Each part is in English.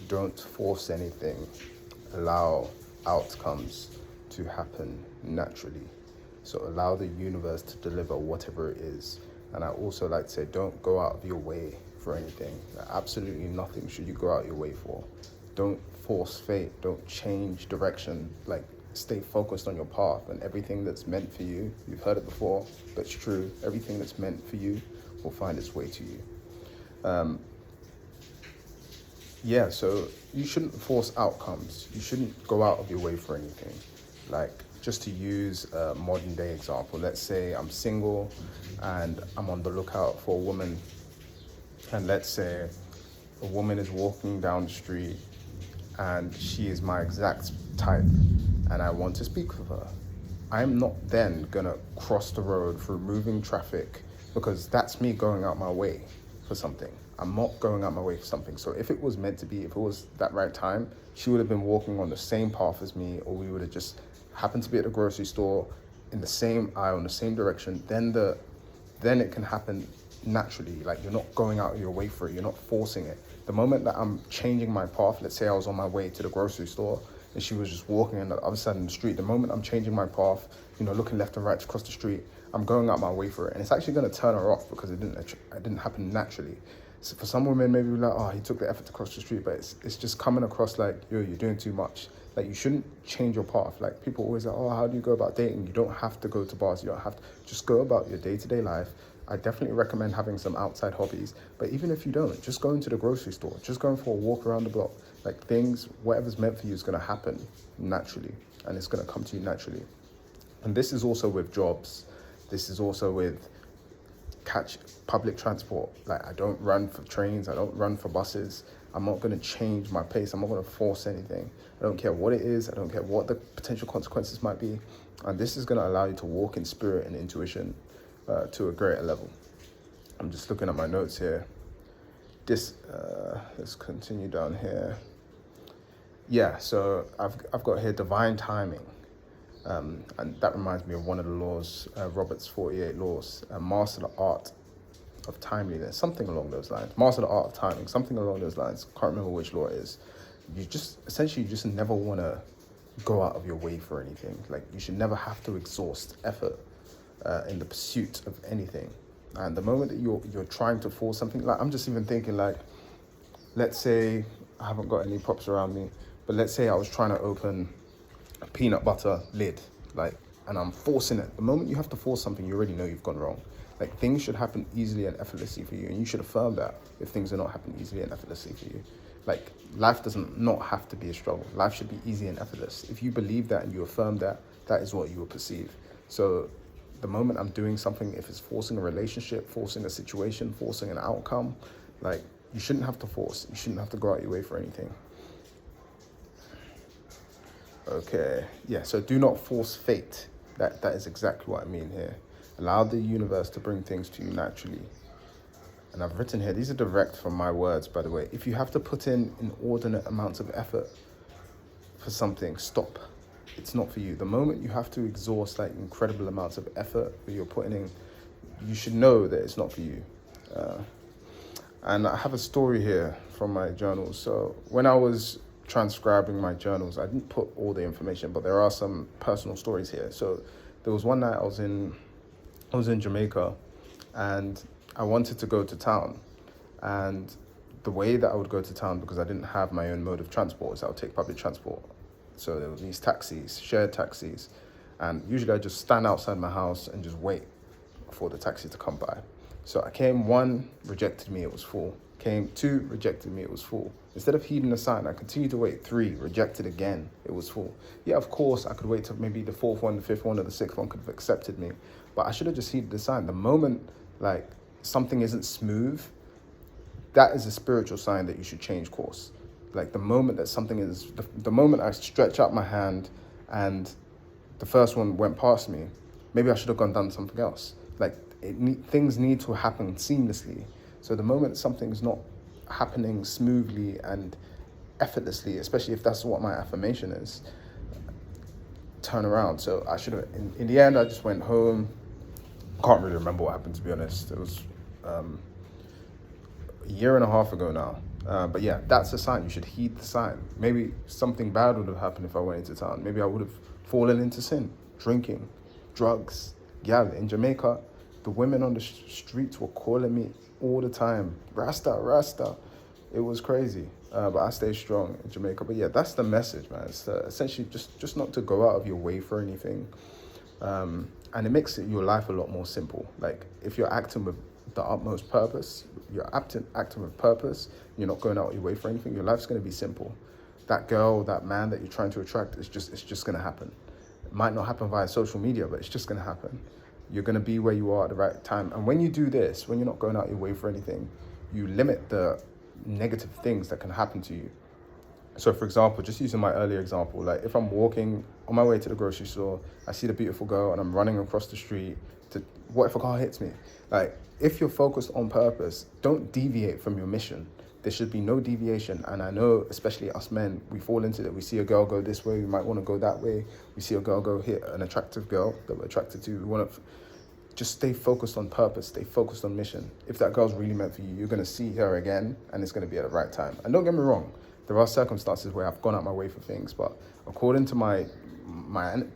don't force anything. Allow outcomes to happen naturally. So allow the universe to deliver whatever it is. And I also like to say, don't go out of your way for anything. Like, absolutely nothing should you go out your way for. Don't force fate. Don't change direction. Like, stay focused on your path, and everything that's meant for you, you've heard it before, but it's true. Everything that's meant for you will find its way to you. So you shouldn't force outcomes. You shouldn't go out of your way for anything. Like, just to use a modern day example, let's say I'm single and I'm on the lookout for a woman, and let's say a woman is walking down the street and she is my exact type and I want to speak with her. I'm not then gonna cross the road through moving traffic, because that's me going out my way for something. I'm not going out my way for something. So if it was meant to be, if it was that right time, she would have been walking on the same path as me, or we would have just happened to be at the grocery store in the same aisle, in the same direction. Then it can happen naturally. Like, you're not going out of your way for it. You're not forcing it. The moment that I'm changing my path, let's say I was on my way to the grocery store and she was just walking on the other side of the street. The moment I'm changing my path, looking left and right to cross the street, I'm going out my way for it. And it's actually going to turn her off, because it didn't happen naturally. So for some women, maybe like, oh, he took the effort to cross the street, but it's just coming across like, yo, you're doing too much. Like, you shouldn't change your path. Like, people always like, oh, how do you go about dating? You don't have to go to bars. You don't have to. Just go about your day-to-day life. I definitely recommend having some outside hobbies. But even if you don't, just going to the grocery store, just going for a walk around the block. Like, whatever's meant for you is going to happen naturally, and it's going to come to you naturally. And this is also with jobs. This is also with catch public transport. Like, I don't run for trains. I don't run for buses. I'm not going to change my pace. I'm not going to force anything. I don't care what it is. I don't care what the potential consequences might be. And this is going to allow you to walk in spirit and intuition to a greater level. I'm just looking at my notes here. Let's continue down here. Yeah, so I've got here divine timing. And that reminds me of one of the laws, Robert's 48 laws, master the art of timeliness, something along those lines. Master the art of timing, something along those lines. Can't remember which law it is. You just never want to go out of your way for anything. Like, you should never have to exhaust effort in the pursuit of anything. And the moment that you're trying to force something, like, I'm just even thinking, like, let's say I haven't got any props around me, but let's say I was trying to open a peanut butter lid, and I'm forcing it. The moment you have to force something, you already know you've gone wrong. Like, things should happen easily and effortlessly for you, and you should affirm that if things are not happening easily and effortlessly for you. Like, life doesn't not have to be a struggle. Life should be easy and effortless. If you believe that and you affirm that, that is what you will perceive. So the moment I'm doing something, if it's forcing a relationship, forcing a situation, forcing an outcome, like, you shouldn't have to force. You shouldn't have to go out your way for anything. Okay, yeah, so do not force fate. That is exactly what I mean here. Allow the universe to bring things to you naturally. And I've written here, these are direct from my words, by the way. If you have to put in inordinate amounts of effort for something, stop. It's not for you. The moment you have to exhaust like incredible amounts of effort that you're putting in, you should know that it's not for you. And I have a story here from my journals. So when I was transcribing my journals, I didn't put all the information, but there are some personal stories here. So there was one night I was in Jamaica, and I wanted to go to town. And the way that I would go to town, because I didn't have my own mode of transport, is I would take public transport. So there were these taxis, shared taxis, and usually I just stand outside my house and just wait for the taxi to come by. So I came, 1 rejected me, it was full. Came 2, rejected me, it was full. Instead of heeding the sign, I continued to wait. 3, rejected again, it was full. Yeah, of course, I could wait till maybe the 4th one, the 5th one, or the 6th one could have accepted me. But I should have just heeded the sign. The moment, like, something isn't smooth, that is a spiritual sign that you should change course. Like, the moment that something is, the moment I stretch out my hand and the first one went past me, maybe I should have done something else. Like, things need to happen seamlessly. So the moment something's not happening smoothly and effortlessly, especially if that's what my affirmation is, turn around. So I should have, in the end, I just went home. Can't really remember what happened, to be honest. It was a year and a half ago now. But yeah, that's a sign. You should heed the sign. Maybe something bad would have happened if I went into town. Maybe I would have fallen into sin, drinking, drugs. Yeah, in Jamaica, the women on the streets were calling me all the time, Rasta, Rasta. It was crazy. But I stayed strong in Jamaica. But yeah, that's the message, man. It's essentially just not to go out of your way for anything. And it makes your life a lot more simple. Like, if you're acting with the utmost purpose, acting with purpose, you're not going out your way for anything, your life's going to be simple. That girl, that man that you're trying to attract, it's just going to happen. It might not happen via social media, but it's just going to happen. You're going to be where you are at the right time. And when you do this, when you're not going out your way for anything, you limit the negative things that can happen to you. So for example, just using my earlier example, like if I'm walking on my way to the grocery store, I see the beautiful girl and I'm running across the street, what if a car hits me? Like, if you're focused on purpose, don't deviate from your mission. There should be no deviation. And I know, especially us men, we fall into that. We see a girl go this way, we might want to go that way. We see a girl go hit an attractive girl that we're attracted to. We want to just stay focused on purpose, stay focused on mission. If that girl's really meant for you, you're going to see her again and it's going to be at the right time. And don't get me wrong, there are circumstances where I've gone out my way for things, but according to my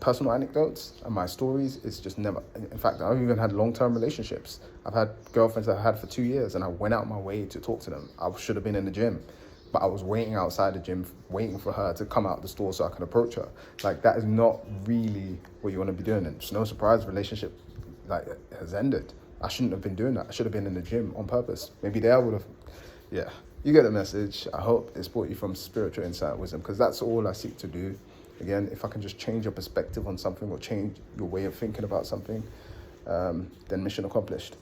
personal anecdotes and my stories, it's just never. In fact, I've even had long-term relationships. I've had girlfriends that I had for 2 years and I went out my way to talk to them. I should have been in the gym, but I was waiting outside the gym, waiting for her to come out the store so I could approach her. Like, that is not really what you want to be doing. And it's no surprise relationship has ended. I shouldn't have been doing that. I should have been in the gym on purpose. Maybe there I would have, yeah. You get the message. I hope it's brought you from spiritual insight and wisdom, because that's all I seek to do. Again, if I can just change your perspective on something or change your way of thinking about something, then mission accomplished.